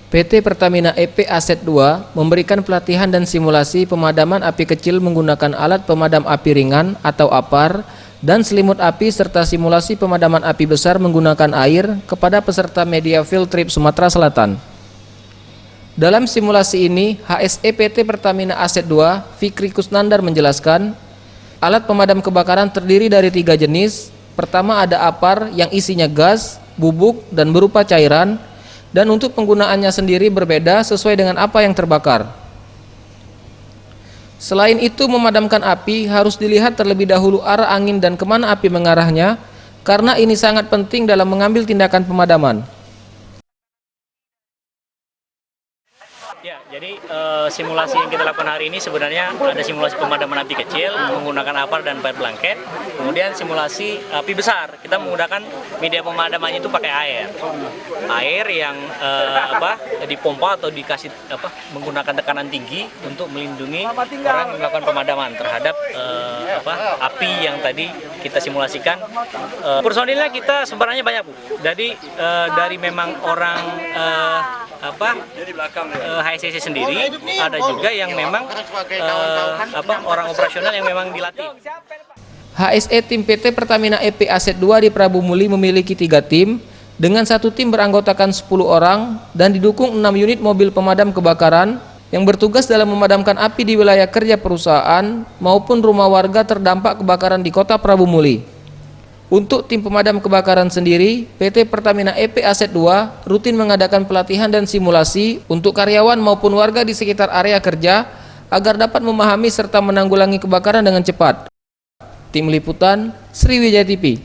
PT Pertamina EP Asset 2 memberikan pelatihan dan simulasi pemadaman api kecil menggunakan alat pemadam api ringan atau APAR dan selimut api serta simulasi pemadaman api besar menggunakan air kepada peserta media field trip Sumatera Selatan. Dalam simulasi ini, HSE PT Pertamina Asset 2, Fikri Kusnandar menjelaskan, alat pemadam kebakaran terdiri dari 3 jenis. Pertama ada APAR yang isinya gas, bubuk, dan berupa cairan, dan untuk penggunaannya sendiri berbeda sesuai dengan apa yang terbakar. Selain itu, memadamkan api harus dilihat terlebih dahulu arah angin dan kemana api mengarahnya, karena ini sangat penting dalam mengambil tindakan pemadaman. Ya, jadi simulasi yang kita lakukan hari ini sebenarnya ada simulasi pemadaman api kecil menggunakan APAR dan fire blanket. Kemudian simulasi api besar, kita menggunakan media pemadamannya itu pakai air yang dipompa atau dikasih menggunakan tekanan tinggi untuk melindungi orang yang melakukan pemadaman terhadap api yang tadi kita simulasikan. Personilnya kita sebenarnya banyak, Bu. Jadi dari memang orang HSCC sendiri, ada juga yang memang orang operasional yang memang dilatih. HSE tim PT Pertamina EP Asset 2 di Prabu Muli memiliki 3 tim dengan 1 tim beranggotakan 10 orang dan didukung 6 unit mobil pemadam kebakaran yang bertugas dalam memadamkan api di wilayah kerja perusahaan maupun rumah warga terdampak kebakaran di Kota Prabu Muli. Untuk tim pemadam kebakaran sendiri, PT Pertamina EP Asset 2 rutin mengadakan pelatihan dan simulasi untuk karyawan maupun warga di sekitar area kerja agar dapat memahami serta menanggulangi kebakaran dengan cepat. Tim Liputan, Sriwijaya TV.